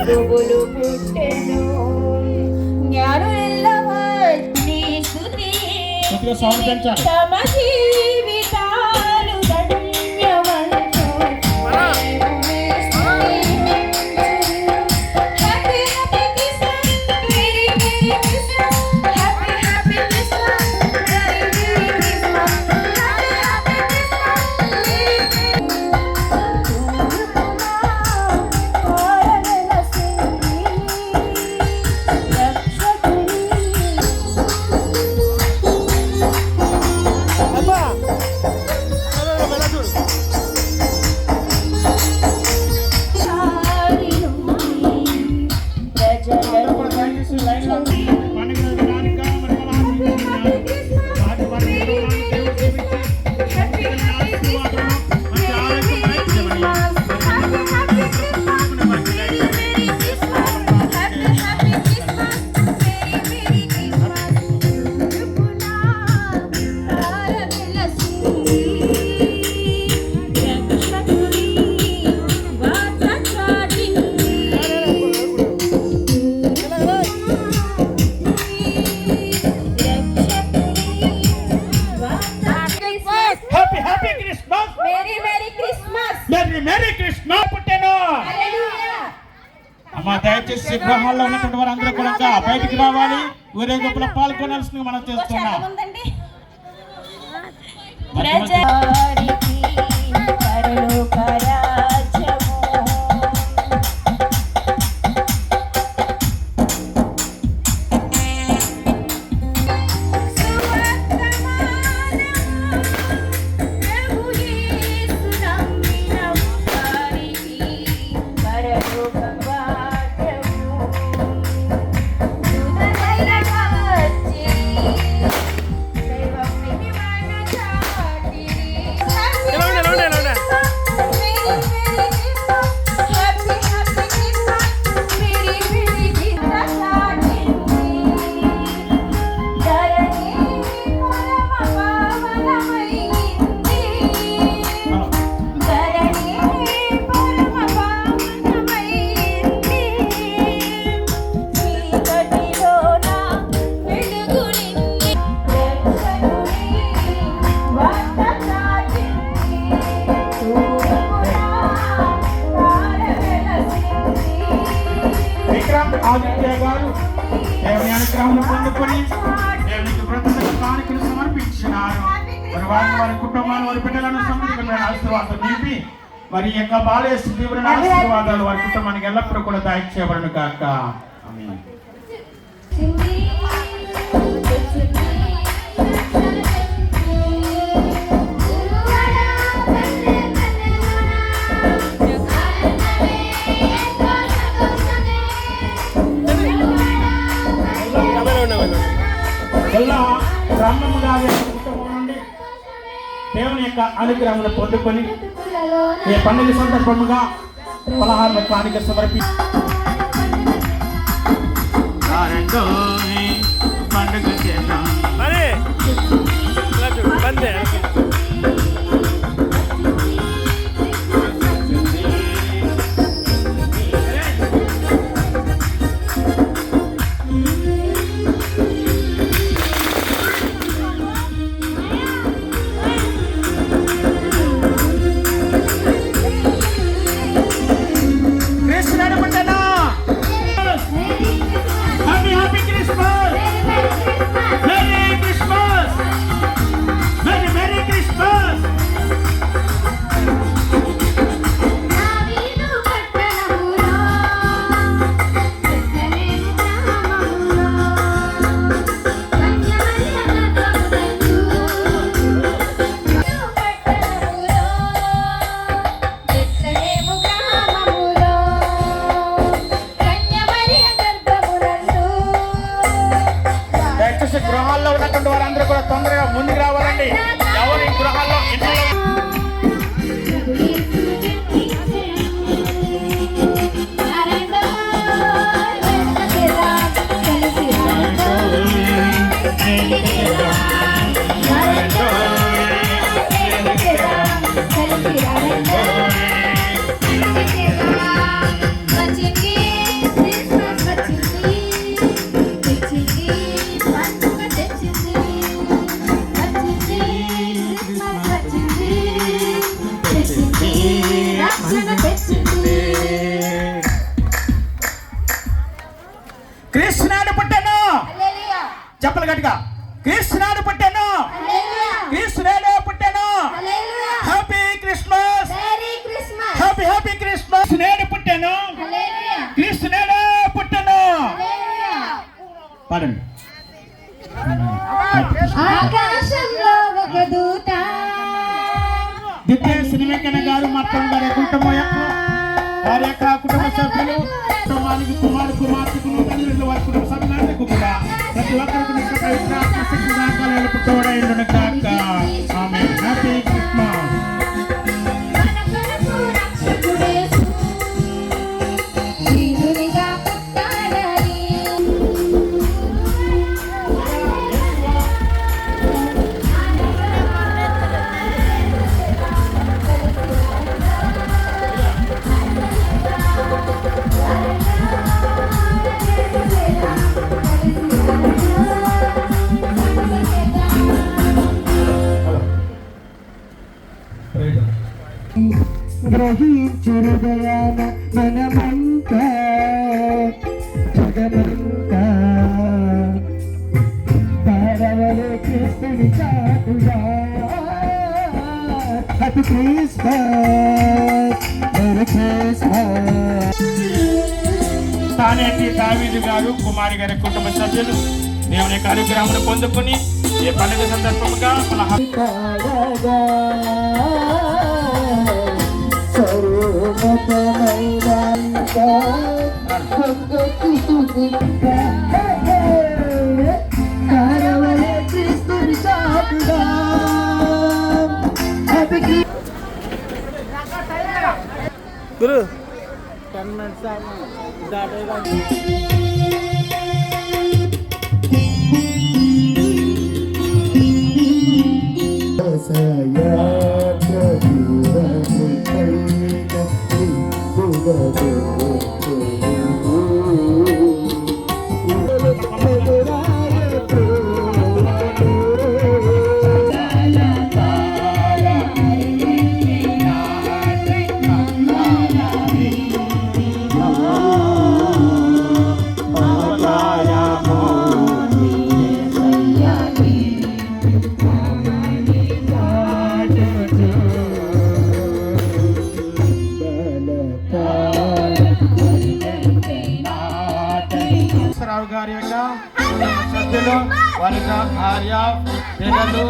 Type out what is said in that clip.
ప్రభువులు పుట్టెను. జ్ఞానులెల్ల వచ్చి స్తుతించి తమ జీవితాలు ధన్యమంటూ దయచేసి సిబ్రహాల్లో ఉన్నటువంటి వారు అందరూ కూడా బయటికి రావాలి. ఊరేగింపులో పాల్గొనాల్సింది మనం చేస్తున్నాం. ఆదిత్య గారు దేవుని అనుగ్రహం పొందుకొని దేవునికి కృతజ్ఞత కానుకలు సమర్పించినారు. వారి కుటుంబాన్ని వారి బిడ్డలను సమృద్ధిమైన ఆశీర్వాదం నింపి మరి యొక్క బాలయేసు దేవుని ఆశీర్వాదాలు వారి కుటుంబానికి ఎల్లప్పుడూ కూడా దయచేయబడును కాక. ఆమేన్. దేవుని యొక్క అనుగ్రహం పొందుకొని ఈ పండుగ సందర్భముగా పలహార కానుక సమర్పి పండుగ చేద్దాం. Happy Christmas! Merry Christmas! Merry చెప్పలు గట్టిగా. క్రీస్తు నాడు పుట్టాను, క్రీస్తు నాడు పుట్టాను. Happy Christmas, happy happy Christmas. నేడు పుట్టాను, క్రీస్తు నాడు పుట్టాను. పాడండి. ఆకాశంలో ఒక దూత ద్వితీయ శ్రీవెంకన్న గారు మొత్తం గారి కుటుంబం యొక్క వారి యొక్క కుటుంబ సభ్యులు, కుటుంబానికి కుమారు కుమార్తెకులు తల్లిదండ్రులు వారి కుటుంబ సభ్యులందరికీ కూడా ప్రతి ఒక్కరికి తోడైండును కాక. ఆమేన్. Happy Christmas. గ్రహించు హృదయాన మనమంతా జగమంతా తారవలే క్రీస్తుని చాటుగా. Happy Christmas, merry Christmas. Taneti Daveedu గారు కుమారి గారి కుటుంబ సభ్యులు దేవుని యొక్క అనుగ్రహమును పొందుకుని ఈ పండుగ సందర్భంగా గురు 10 minutes దాటేగా. రావు గారి యొక్క సభ్యులు వారి భార్య పిల్లలు